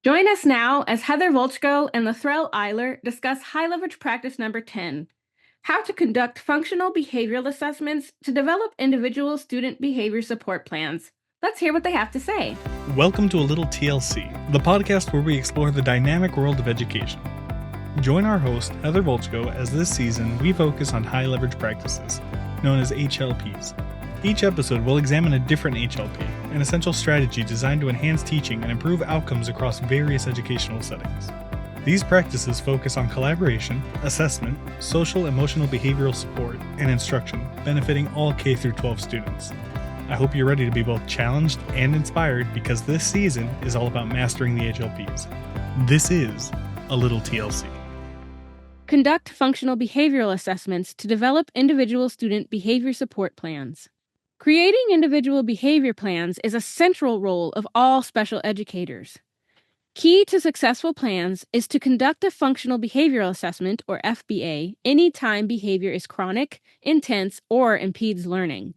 Join us now as Heather Volchko and Lathyrelle Eiler discuss high leverage practice number 10, how to conduct functional behavioral assessments to develop individual student behavior support plans. Let's hear what they have to say. Welcome to A Little TLC, the podcast where we explore the dynamic world of education. Join our host, Heather Volchko, as this season we focus on high leverage practices, known as HLPs. Each episode will examine a different HLP, an essential strategy designed to enhance teaching and improve outcomes across various educational settings. These practices focus on collaboration, assessment, social emotional behavioral support, and instruction, benefiting all K-12 students. I hope you're ready to be both challenged and inspired because this season is all about mastering the HLPs. This is A Little TLC. Conduct functional behavioral assessments to develop individual student behavior support plans. Creating individual behavior plans is a central role of all special educators. Key to successful plans is to conduct a functional behavioral assessment, or FBA, anytime behavior is chronic, intense, or impedes learning.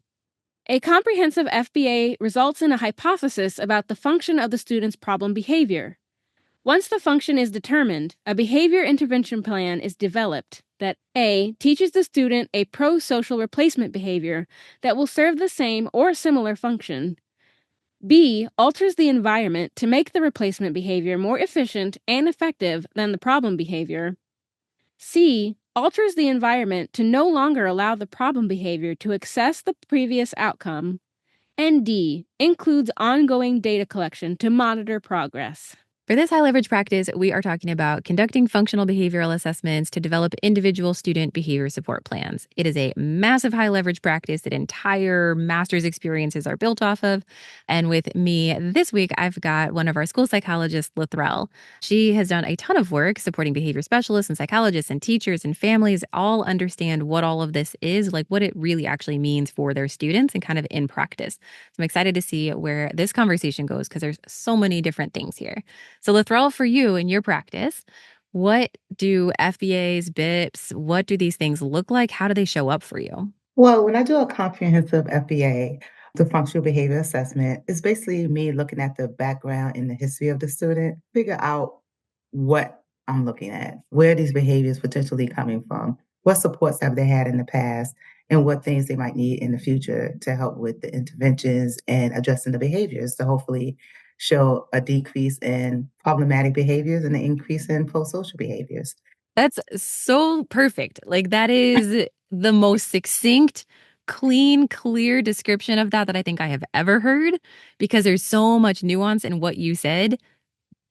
A comprehensive FBA results in a hypothesis about the function of the student's problem behavior. Once the function is determined, a behavior intervention plan is developed that A, teaches the student a pro-social replacement behavior that will serve the same or similar function, B, alters the environment to make the replacement behavior more efficient and effective than the problem behavior, C, alters the environment to no longer allow the problem behavior to access the previous outcome, and D, includes ongoing data collection to monitor progress. For this high leverage practice, we are talking about conducting functional behavioral assessments to develop individual student behavior support plans. It is a massive high leverage practice that entire master's experiences are built off of. And with me this week, I've got one of our school psychologists, Lathyrelle. She has done a ton of work supporting behavior specialists and psychologists and teachers and families all understand what all of this is, like what it really actually means for their students and kind of in practice. So I'm excited to see where this conversation goes because there's so many different things here. So Lathyrelle, for you in your practice, what do FBAs, BIPs, what do these things look like? How do they show up for you? Well, when I do a comprehensive FBA, the functional behavior assessment, it's basically me looking at the background and the history of the student, figure out what I'm looking at, where these behaviors potentially coming from, what supports have they had in the past, and what things they might need in the future to help with the interventions and adjusting the behaviors to hopefully show a decrease in problematic behaviors and an increase in pro-social behaviors. That's so perfect. Like that is the most succinct, clean, clear description of that I think I have ever heard because there's so much nuance in what you said,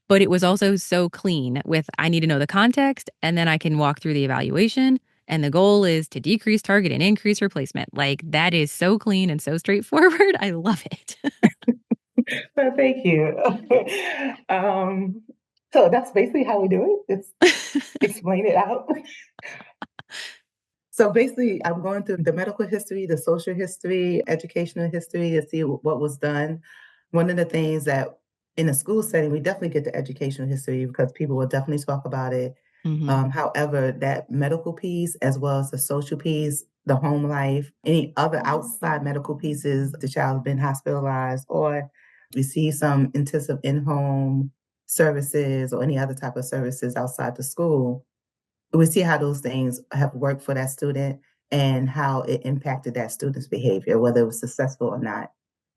but it was also so clean with I need to know the context and then I can walk through the evaluation. And the goal is to decrease target and increase replacement. Like that is so clean and so straightforward. I love it. Well, thank you. So that's basically how we do it. It's explain it out. So basically, I'm going through the medical history, the social history, educational history to see what was done. One of the things that in a school setting, we definitely get the educational history because people will definitely talk about it. Mm-hmm. However, that medical piece, as well as the social piece, the home life, any other outside medical pieces, the child's been hospitalized or receive some intensive in-home services or any other type of services outside the school, we see how those things have worked for that student and how it impacted that student's behavior, whether it was successful or not.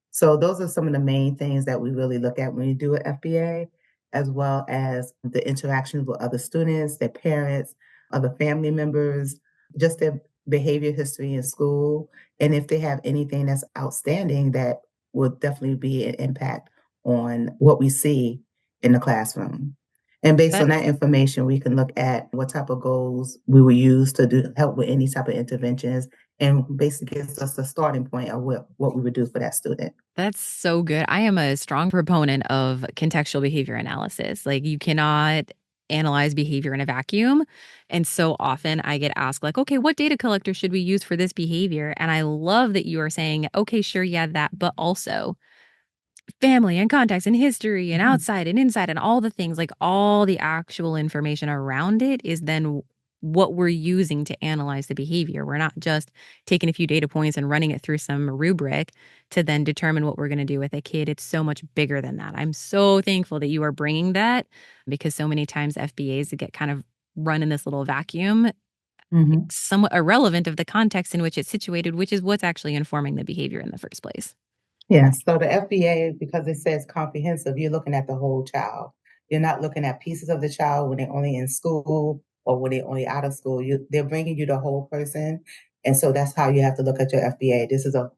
So those are some of the main things that we really look at when we do an FBA, as well as the interactions with other students, their parents, other family members, just their behavior history in school, and if they have anything that's outstanding that will definitely be an impact on what we see in the classroom. And based on that information, we can look at what type of goals we will use to help with any type of interventions and basically gives us a starting point of what we would do for that student. That's so good. I am a strong proponent of contextual behavior analysis. Like you cannot analyze behavior in a vacuum. And so often I get asked like, okay, what data collector should we use for this behavior? And I love that you are saying, okay, sure, yeah, that, but also family and context and history and outside and inside and all the things, like all the actual information around it is then what we're using to analyze the behavior. We're not just taking a few data points and running it through some rubric to then determine what we're going to do with a kid. It's so much bigger than that. I'm so thankful that you are bringing that, because so many times FBAs get kind of run in this little vacuum, Mhm. somewhat irrelevant of the context in which it's situated, which is what's actually informing the behavior in the first place. Yes. So the FBA, because it says comprehensive, you're looking at the whole child. You're not looking at pieces of the child when they're only in school or when they're only out of school. They're bringing you the whole person. And so that's how you have to look at your FBA. This is a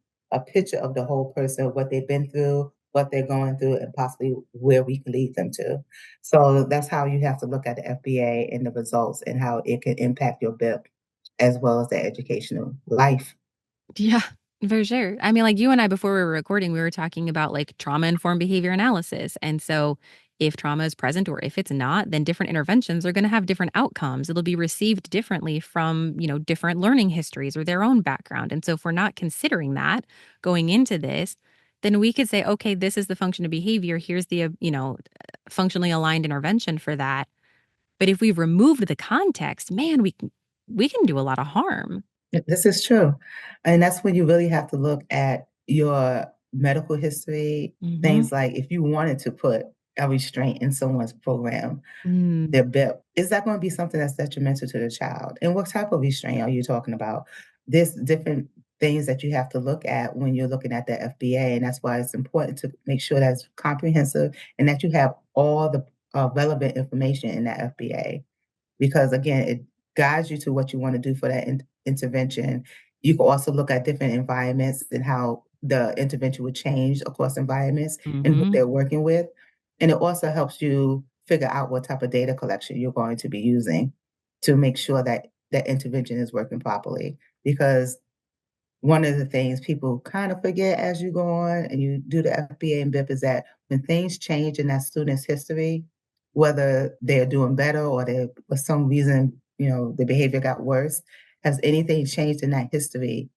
picture of the whole person, what they've been through, what they're going through, and possibly where we can lead them to. So that's how you have to look at the FBA and the results and how it can impact your BIP as well as the educational life. Yeah, for sure. I mean, like you and I, before we were recording, we were talking about like trauma informed behavior analysis. And so if trauma is present or if it's not, then different interventions are going to have different outcomes. It'll be received differently from, different learning histories or their own background. And so if we're not considering that going into this, then we could say, okay, this is the function of behavior. Here's the, functionally aligned intervention for that. But if we've removed the context, man, we can do a lot of harm. This is true. And that's when you really have to look at your medical history, Mm-hmm. things like if you wanted to put a restraint in someone's program, Mm, their BIP, is that going to be something that's detrimental to the child? And what type of restraint are you talking about? There's different things that you have to look at when you're looking at the FBA. And that's why it's important to make sure that's comprehensive and that you have all the relevant information in that FBA because again, it guides you to what you want to do for that intervention. You can also look at different environments and how the intervention would change across environments and who mhm. they're working with. And it also helps you figure out what type of data collection you're going to be using to make sure that that intervention is working properly. Because one of the things people kind of forget as you go on and you do the FBA and BIP is that when things change in that student's history, whether they're doing better or they for some reason, the behavior got worse, has anything changed in that history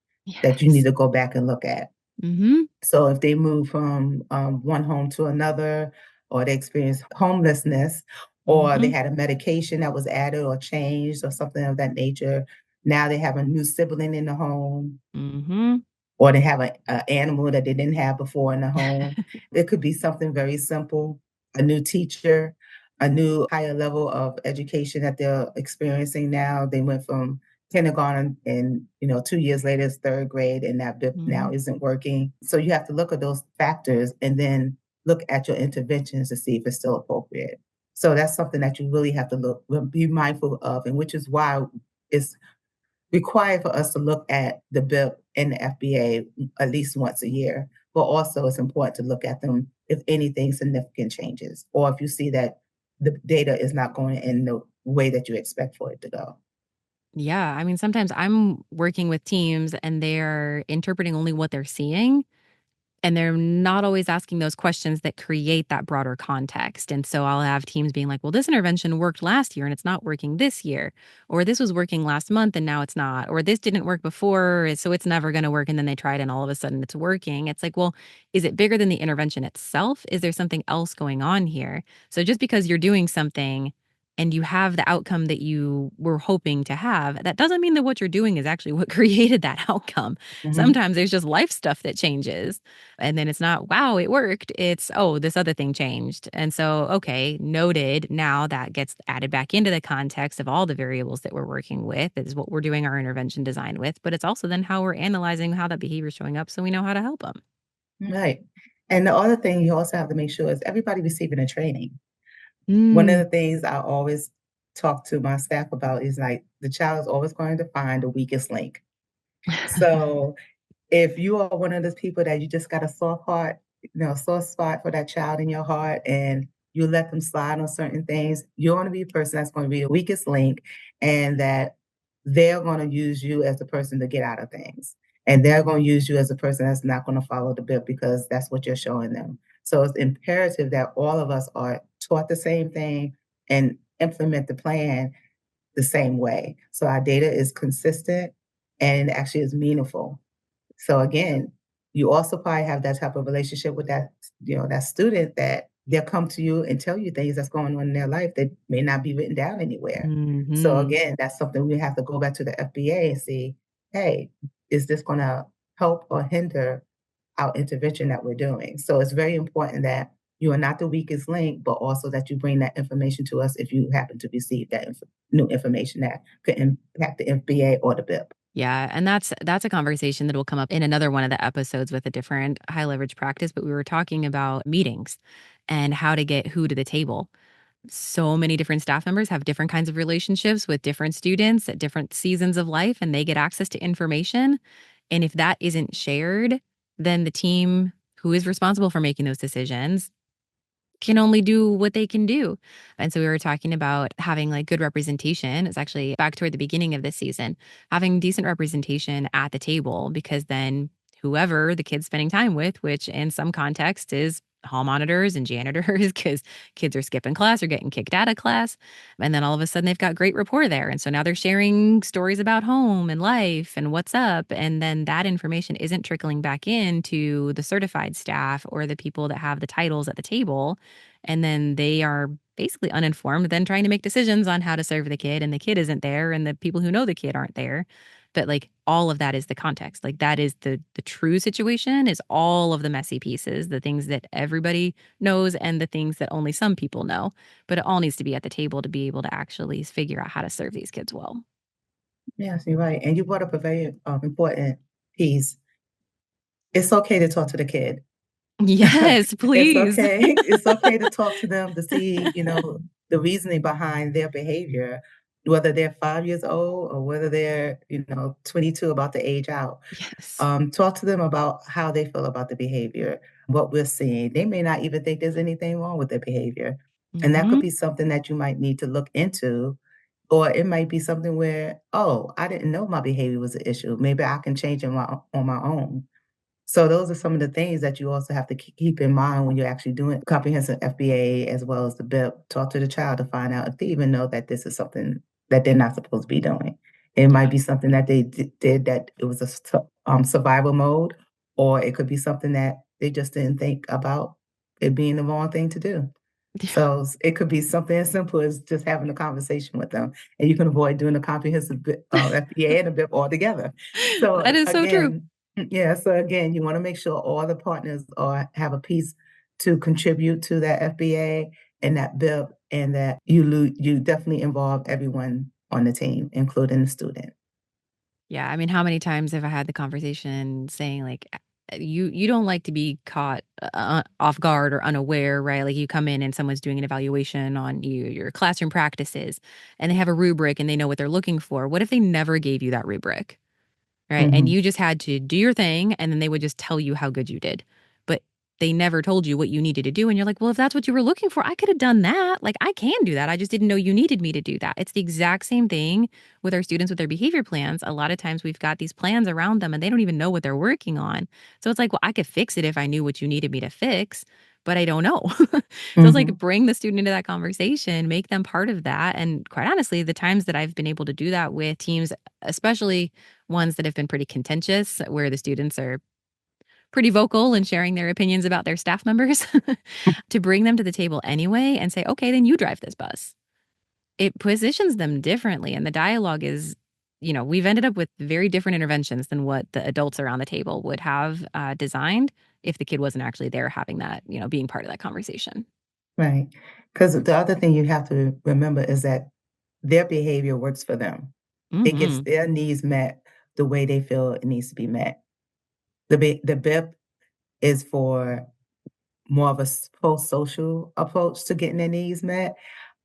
that you need Yes. to go back and look at? Mhm, So if they move from one home to another, or they experience homelessness, or they mhm, had a medication that was added or changed or something of that nature, now they have a new sibling in the home, mhm. or they have a animal that they didn't have before in the home. It could be something very simple, a new teacher, a new higher level of education that they're experiencing now. They went from kindergarten and, 2 years later it's 3rd grade and that BIP now Mhm. isn't working. So you have to look at those factors and then look at your interventions to see if it's still appropriate. So that's something that you really have to be mindful of, and which is why it's required for us to look at the BIP and the FBA at least once a year. But also, it's important to look at them if anything significant changes, or if you see that the data is not going in the way that you expect for it to go. Yeah, I mean, sometimes I'm working with teams and they're interpreting only what they're seeing, and they're not always asking those questions that create that broader context. And so I'll have teams being like, well, this intervention worked last year and it's not working this year. Or this was working last month and now it's not. Or this didn't work before, so it's never going to work. And then they try it and all of a sudden it's working. It's like, well, is it bigger than the intervention itself? Is there something else going on here? So just because you're doing something and you have the outcome that you were hoping to have, that doesn't mean that what you're doing is actually what created that outcome. Mhm. Sometimes there's just life stuff that changes. And then it's not, wow, it worked. It's, oh, this other thing changed. And so, okay, noted. Now that gets added back into the context of all the variables that we're working with, is what we're doing our intervention design with. But it's also then how we're analyzing how that behavior is showing up so we know how to help them. Right. And the other thing you also have to make sure is everybody receiving a training. One of Mm. the things I always talk to my staff about is like the child is always going to find the weakest link. So if you are one of those people that you just got a soft heart, soft spot for that child in your heart, and you let them slide on certain things, you're going to be a person that's going to be the weakest link, and that they're going to use you as the person to get out of things. And they're going to use you as a person that's not going to follow the bib because that's what you're showing them. So it's imperative that all of us are taught the same thing and implement the plan the same way. So our data is consistent and actually is meaningful. So again, you also probably have that type of relationship with that student that they'll come to you and tell you things that's going on in their life that may not be written down anywhere. So Mm-hmm. again, that's something we have to go back to the FBA and see, hey, is this going to help or hinder our intervention that we're doing? So it's very important that you are not the weakest link, but also that you bring that information to us if you happen to receive that new information that could impact the FBA or the BIP. Yeah, and that's a conversation that will come up in another one of the episodes with a different high leverage practice, but we were talking about meetings and how to get who to the table. So many different staff members have different kinds of relationships with different students at different seasons of life, and they get access to information. And if that isn't shared, then the team who is responsible for making those decisions can only do what they can do. And so we were talking about having like good representation. It's actually back toward the beginning of this season, having decent representation at the table, because then whoever the kid's spending time with, which in some context is hall monitors and janitors, because kids are skipping class or getting kicked out of class. And then all of a sudden they've got great rapport there. And so now they're sharing stories about home and life and what's up. And then that information isn't trickling back into the certified staff or the people that have the titles at the table. And then they are basically uninformed, then trying to make decisions on how to serve the kid, and the kid isn't there, and the people who know the kid aren't there. But like all of that is the context. Like that is the true situation, is all of the messy pieces, the things that everybody knows and the things that only some people know. But it all needs to be at the table to be able to actually figure out how to serve these kids well. Yes, you're right. And you brought up a very important piece. It's okay to talk to the kid. Yes, It's please. okay. It's okay to talk to them to see, the reasoning behind their behavior, whether they're 5 years old or whether they're, 22 about to age out. Yes. Talk to them about how they feel about the behavior, what we're seeing. They may not even think there's anything wrong with their behavior. And that could Hmm. be something that you might need to look into. Or it might be something where, oh, I didn't know my behavior was an issue. Maybe I can change it on my own. So those are some of the things that you also have to keep in mind when you're actually doing comprehensive FBA as well as the BIP. Talk to the child to find out if they even know that this is something that they're not supposed to be doing. It might Yeah. be something that they did that it was a survival mode, or it could be something that they just didn't think about it being the wrong thing to do. Yeah. So it could be something as simple as just having a conversation with them, and you can avoid doing a comprehensive FBA and a BIP altogether. So That is so true. again, yeah. So again, you want to make sure all the partners have a piece to contribute to that FBA and that BIP, and that you definitely involve everyone on the team, including the student. Yeah, I mean, how many times have I had the conversation saying like, you don't like to be caught off guard or unaware, right? Like you come in and someone's doing an evaluation on your classroom practices, and they have a rubric and they know what they're looking for. What if they never gave you that rubric? Right, and Mhm. you just had to do your thing, and then they would just tell you how good you did, but they never told you what you needed to do, and you're like, "Well, if that's what you were looking for, I could have done that, like, I can do that, I just didn't know you needed me to do that." It's the exact same thing with our students with their behavior plans. A lot of times we've got these plans around them, and they don't even know what they're working on, so it's like, "Well, I could fix it if I knew what you needed me to fix, but I don't know." So it's like, Mhm. bring the student into that conversation, make them part of that, and quite honestly, the times that I've been able to do that with teams, especially ones that have been pretty contentious, where the students are pretty vocal and sharing their opinions about their staff members, to bring them to the table anyway and say, okay, then you drive this bus. It positions them differently. And the dialogue is, we've ended up with very different interventions than what the adults around the table would have designed if the kid wasn't actually there having that, being part of that conversation. Right. Because the other thing you have to remember is that their behavior works for them. It gets Hmm. their needs met the way they feel it needs to be met. The BIP is for more of a post-social approach to getting their needs met.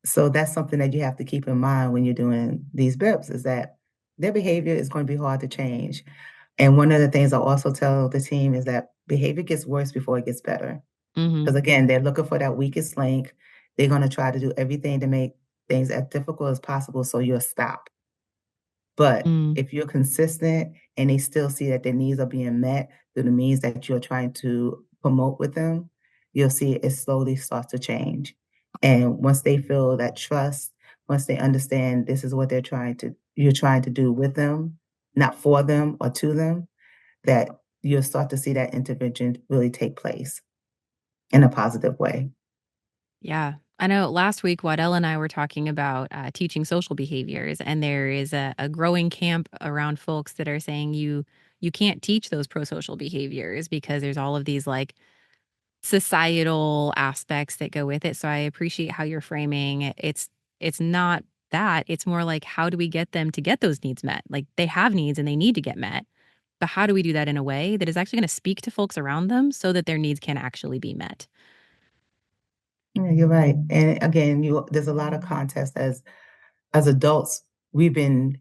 So that's something that you have to keep in mind when you're doing these BIPs, is that their behavior is going to be hard to change. And one of the things I also tell the team is that behavior gets worse before it gets better. Hmm. Because again, they're looking for that weakest link. They're going to try to do everything to make things as difficult as possible so you'll stop. But Mm. if you're consistent and they still see that their needs are being met through the means that you're trying to promote with them, you'll see it slowly starts to change. And once they feel that trust, once they understand this is what you're trying to do with them, not for them or to them, that you'll start to see that intervention really take place in a positive way. Yeah. I know last week, Waddell and I were talking about teaching social behaviors, and there is a growing camp around folks that are saying you can't teach those pro-social behaviors because there's all of these like societal aspects that go with it. So I appreciate how you're framing it. It's not that. It's more like how do we get them to get those needs met? Like they have needs and they need to get met. But how do we do that in a way that is actually going to speak to folks around them so that their needs can actually be met? Yeah, you're right. And again, there's a lot of context as adults, we've been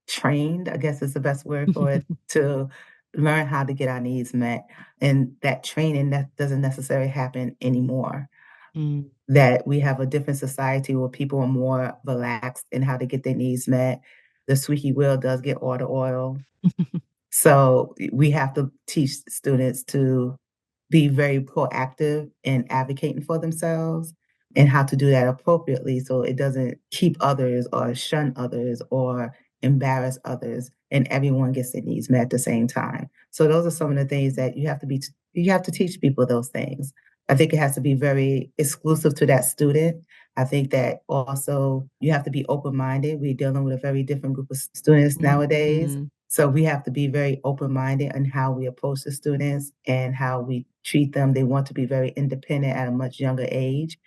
trained, I guess is the best word for it, to learn how to get our needs met. And that training that doesn't necessarily happen anymore. Mm. That we have a different society where people are more relaxed in how to get their needs met. The squeaky wheel does get all the oil. So we have to teach students to be very proactive in advocating for themselves and how to do that appropriately so it doesn't keep others or shun others or embarrass others and everyone gets their needs met at the same time. So those are some of the things that you have to teach people those things. I think it has to be very exclusive to that student. I think that also you have to be open-minded. We're dealing with a very different group of students nowadays. Mhm. So we have to be very open-minded in how we approach the students and how we treat them. They want to be very independent at a much younger age.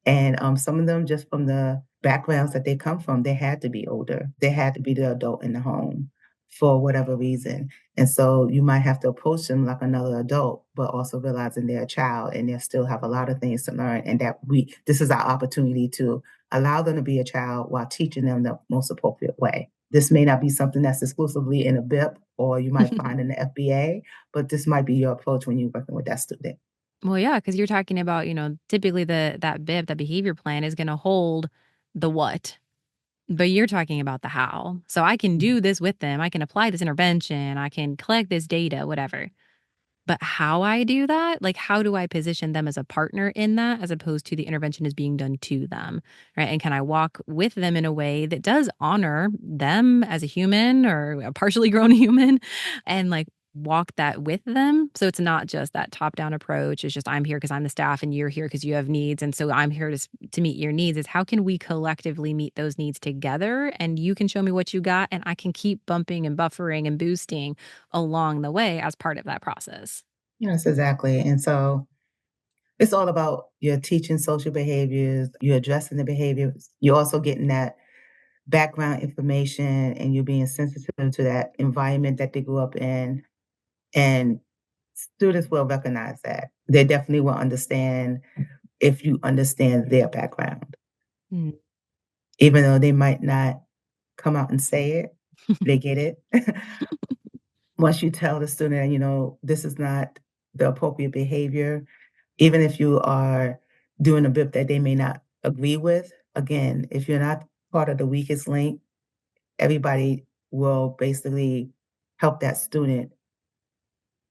And some of them, just from the backgrounds that they come from, they had to be older. They had to be the adult in the home for whatever reason. And so you might have to approach them like another adult, but also realizing they're a child and they still have a lot of things to learn. And that this is our opportunity to allow them to be a child while teaching them the most appropriate way. This may not be something that's exclusively in a BIP or you might find in the FBA, but this might be your approach when you're working with that student. Well, yeah, because you're talking about, typically that BIP, that behavior plan is going to hold the what, but you're talking about the how. So I can do this with them. I can apply this intervention. I can collect this data, whatever. But how I do that, like how do I position them as a partner in that as opposed to the intervention is being done to them, right? And can I walk with them in a way that does honor them as a human or a partially grown human and like walk that with them so it's not just that top down approach. It's just I'm here because I'm the staff and you're here because you have needs and so I'm here to meet your needs. Is how can we collectively meet those needs together and you can show me what you got and I can keep bumping and buffering and boosting along the way as part of that process. Yes, exactly. And so it's all about you're teaching social behaviors, you're addressing the behaviors, you're also getting that background information and you're being sensitive to that environment that they grew up in. And students will recognize that. They definitely will understand if you understand their background. Mm. Even though they might not come out and say it, they get it. Once you tell the student, this is not the appropriate behavior, even if you are doing a bit that they may not agree with, again, if you're not part of the weakest link, everybody will basically help that student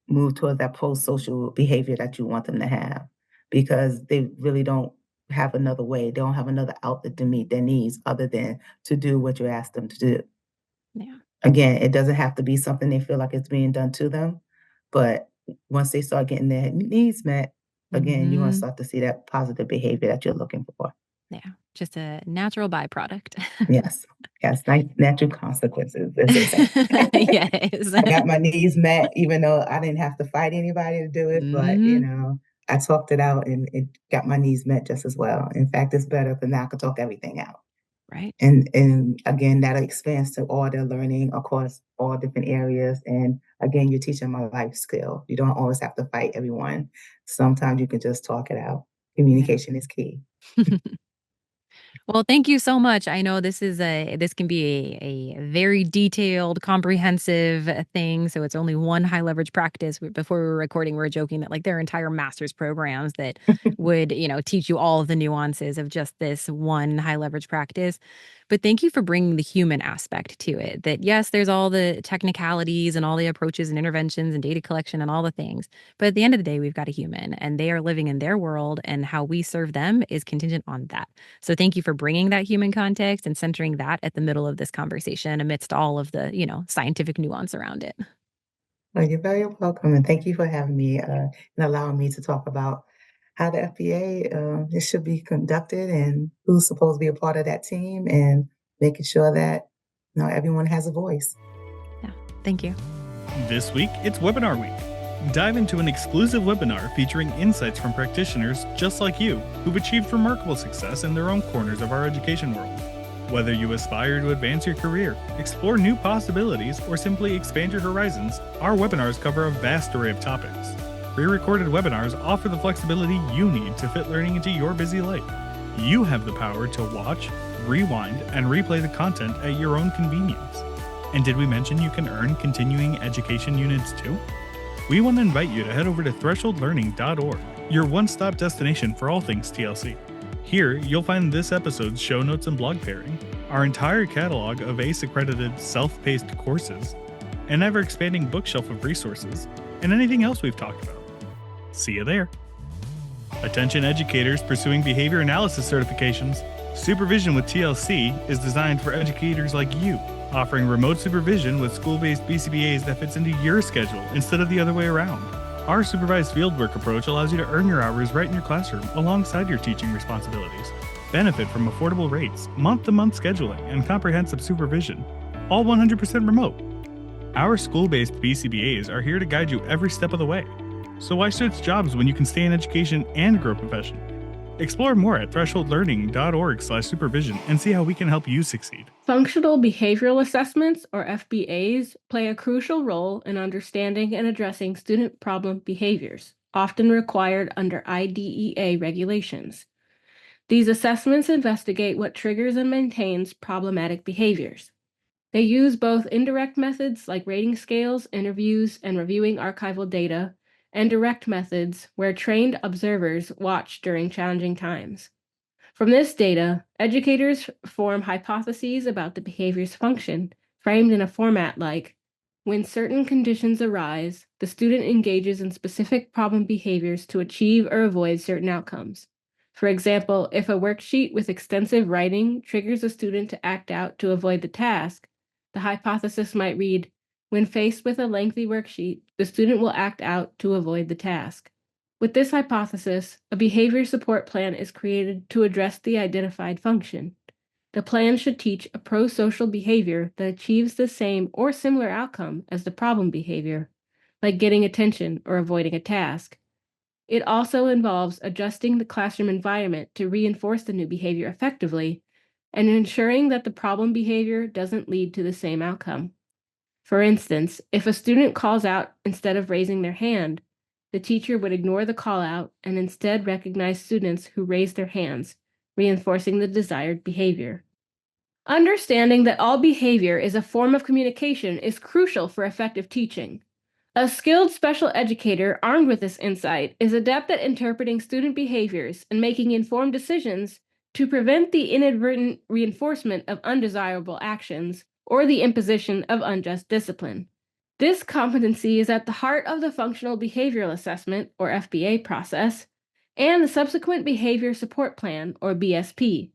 move towards that pro-social behavior that you want them to have because they really don't have another way. They don't have another outlet to meet their needs other than to do what you ask them to do. Yeah. Again, it doesn't have to be something they feel like it's being done to them, but once they start getting their needs met, again, you're gonna Mhm. start to see that positive behavior that you're looking for. Yeah. Just a natural byproduct. Yes. Yes, natural consequences, as they say. Yes. I got my needs met even though I didn't have to fight anybody to do it, but, Mhm. I talked it out and it got my needs met just as well. In fact, it's better because now I can talk everything out. Right. And again, that expands to all their learning across all different areas. And again, you're teaching them a life skill. You don't always have to fight everyone. Sometimes you can just talk it out. Yeah. Communication is key. Well, thank you so much. I know this can be a very detailed, comprehensive thing. So it's only one high leverage practice. Before we were recording, we were joking that like there are entire master's programs that would, teach you all of the nuances of just this one high leverage practice. But thank you for bringing the human aspect to it. That yes, there's all the technicalities and all the approaches and interventions and data collection and all the things. But at the end of the day, we've got a human and they are living in their world and how we serve them is contingent on that. So thank you for bringing that human context and centering that at the middle of this conversation amidst all of the, scientific nuance around it. Well, you're very welcome. And thank you for having me and allowing me to talk about how the FBA it should be conducted and who's supposed to be a part of that team and making sure that everyone has a voice. Yeah, thank you. This week, it's Webinar Week. Dive into an exclusive webinar featuring insights from practitioners just like you who've achieved remarkable success in their own corners of our education world. Whether you aspire to advance your career, explore new possibilities, or simply expand your horizons, our webinars cover a vast array of topics. Pre-recorded webinars offer the flexibility you need to fit learning into your busy life. You have the power to watch, rewind, and replay the content at your own convenience. And did we mention you can earn continuing education units too? We want to invite you to head over to thresholdlearning.org, your one-stop destination for all things TLC. Here, you'll find this episode's show notes and blog pairing, our entire catalog of ACE-accredited self-paced courses, an ever-expanding bookshelf of resources, and anything else we've talked about. See you there. Attention educators pursuing behavior analysis certifications, Supervision with TLC is designed for educators like you, offering remote supervision with school-based BCBAs that fits into your schedule instead of the other way around. Our supervised fieldwork approach allows you to earn your hours right in your classroom alongside your teaching responsibilities. Benefit from affordable rates, month-to-month scheduling, and comprehensive supervision, all 100% remote. Our school-based BCBAs are here to guide you every step of the way. So why switch jobs when you can stay in education and grow professionally? Explore more at thresholdlearning.org/supervision and see how we can help you succeed. Functional behavioral assessments, or FBAs, play a crucial role in understanding and addressing student problem behaviors, often required under IDEA regulations. These assessments investigate what triggers and maintains problematic behaviors. They use both indirect methods like rating scales, interviews, and reviewing archival data, and direct methods where trained observers watch during challenging times. From this data, educators form hypotheses about the behavior's function, framed in a format like, when certain conditions arise, the student engages in specific problem behaviors to achieve or avoid certain outcomes. For example, if a worksheet with extensive writing triggers a student to act out to avoid the task, the hypothesis might read, when faced with a lengthy worksheet, the student will act out to avoid the task. With this hypothesis, a behavior support plan is created to address the identified function. The plan should teach a pro-social behavior that achieves the same or similar outcome as the problem behavior, like getting attention or avoiding a task. It also involves adjusting the classroom environment to reinforce the new behavior effectively and ensuring that the problem behavior doesn't lead to the same outcome. For instance, if a student calls out instead of raising their hand, the teacher would ignore the call out and instead recognize students who raise their hands, reinforcing the desired behavior. Understanding that all behavior is a form of communication is crucial for effective teaching. A skilled special educator armed with this insight is adept at interpreting student behaviors and making informed decisions to prevent the inadvertent reinforcement of undesirable actions or the imposition of unjust discipline. This competency is at the heart of the Functional Behavioral Assessment, or FBA, process, and the subsequent Behavior Support Plan, or BSP.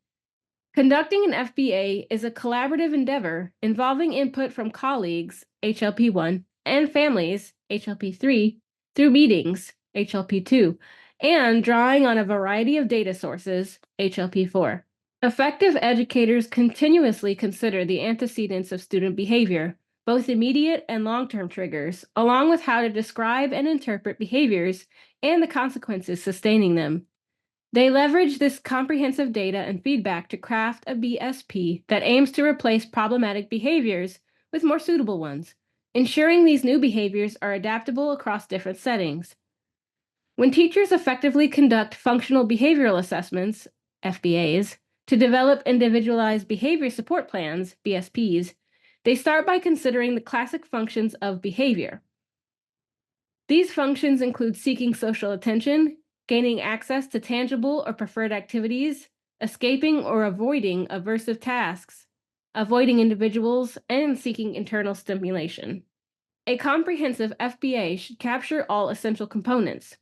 Conducting an FBA is a collaborative endeavor involving input from colleagues, HLP1, and families, HLP3, through meetings, HLP2, and drawing on a variety of data sources, HLP4. Effective educators continuously consider the antecedents of student behavior, both immediate and long-term triggers, along with how to describe and interpret behaviors and the consequences sustaining them. They leverage this comprehensive data and feedback to craft a BSP that aims to replace problematic behaviors with more suitable ones, ensuring these new behaviors are adaptable across different settings. When teachers effectively conduct functional behavioral assessments, FBAs, to develop individualized behavior support plans, BSPs, they start by considering the classic functions of behavior. These functions include seeking social attention, gaining access to tangible or preferred activities, escaping or avoiding aversive tasks, avoiding individuals, and seeking internal stimulation. A comprehensive FBA should capture all essential components.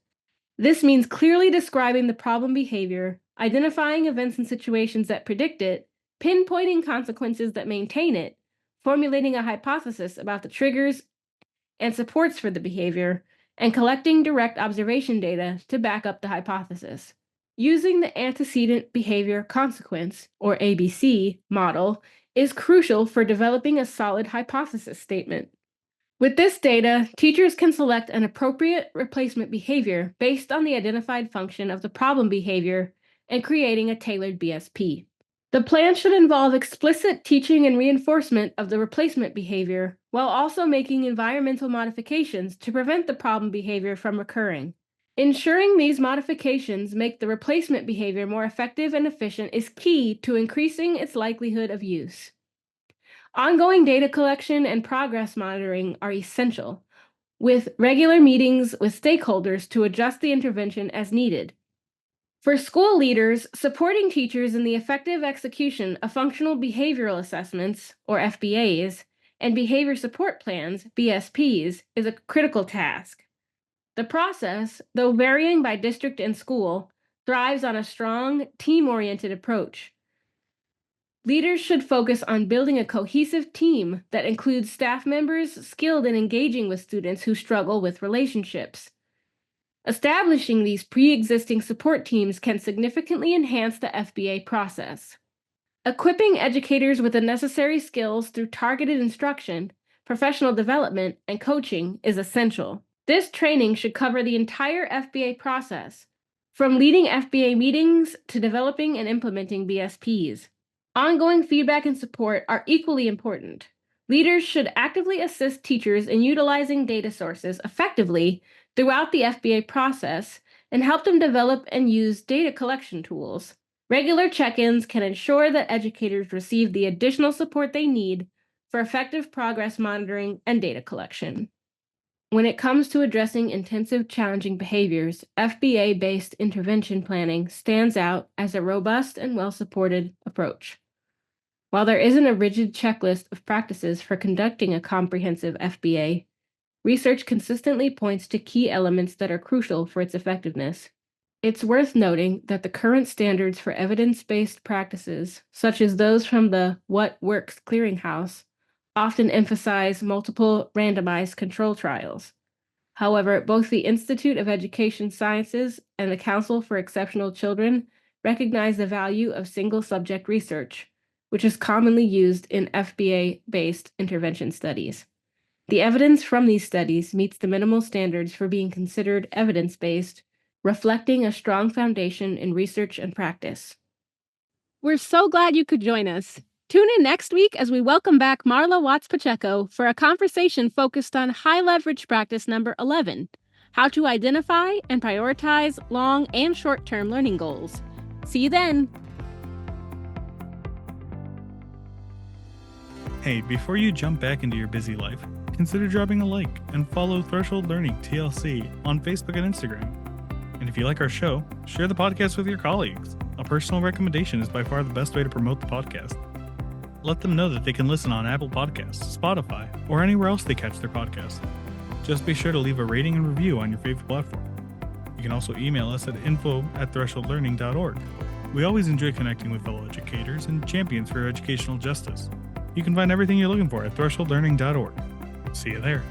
This means clearly describing the problem behavior, identifying events and situations that predict it, pinpointing consequences that maintain it, formulating a hypothesis about the triggers and supports for the behavior, and collecting direct observation data to back up the hypothesis. Using the antecedent behavior consequence, or ABC, model is crucial for developing a solid hypothesis statement. With this data, teachers can select an appropriate replacement behavior based on the identified function of the problem behavior and creating a tailored BSP. The plan should involve explicit teaching and reinforcement of the replacement behavior while also making environmental modifications to prevent the problem behavior from recurring. Ensuring these modifications make the replacement behavior more effective and efficient is key to increasing its likelihood of use. Ongoing data collection and progress monitoring are essential, with regular meetings with stakeholders to adjust the intervention as needed. For school leaders, supporting teachers in the effective execution of functional behavioral assessments, or FBAs, and behavior support plans, BSPs, is a critical task. The process, though varying by district and school, thrives on a strong, team-oriented approach. Leaders should focus on building a cohesive team that includes staff members skilled in engaging with students who struggle with relationships. Establishing these pre-existing support teams can significantly enhance the FBA process. Equipping educators with the necessary skills through targeted instruction, professional development, and coaching is essential. This training should cover the entire FBA process, from leading FBA meetings to developing and implementing BSPs. Ongoing feedback and support are equally important. Leaders should actively assist teachers in utilizing data sources effectively throughout the FBA process and help them develop and use data collection tools. Regular check-ins can ensure that educators receive the additional support they need for effective progress monitoring and data collection. When it comes to addressing intensive, challenging behaviors, FBA-based intervention planning stands out as a robust and well-supported approach. While there isn't a rigid checklist of practices for conducting a comprehensive FBA, research consistently points to key elements that are crucial for its effectiveness. It's worth noting that the current standards for evidence-based practices, such as those from the What Works Clearinghouse, often emphasize multiple randomized control trials. However, both the Institute of Education Sciences and the Council for Exceptional Children recognize the value of single-subject research, which is commonly used in FBA-based intervention studies. The evidence from these studies meets the minimal standards for being considered evidence-based, reflecting a strong foundation in research and practice. We're so glad you could join us. Tune in next week as we welcome back Marla Watts-Pacheco for a conversation focused on high leverage practice number 11, how to identify and prioritize long and short-term learning goals. See you then. Hey, before you jump back into your busy life, consider dropping a like and follow Threshold Learning TLC on Facebook and Instagram. And if you like our show, share the podcast with your colleagues. A personal recommendation is by far the best way to promote the podcast. Let them know that they can listen on Apple Podcasts, Spotify, or anywhere else they catch their podcasts. Just be sure to leave a rating and review on your favorite platform. You can also email us at info@thresholdlearning.org. We always enjoy connecting with fellow educators and champions for educational justice. You can find everything you're looking for at thresholdlearning.org. See you there.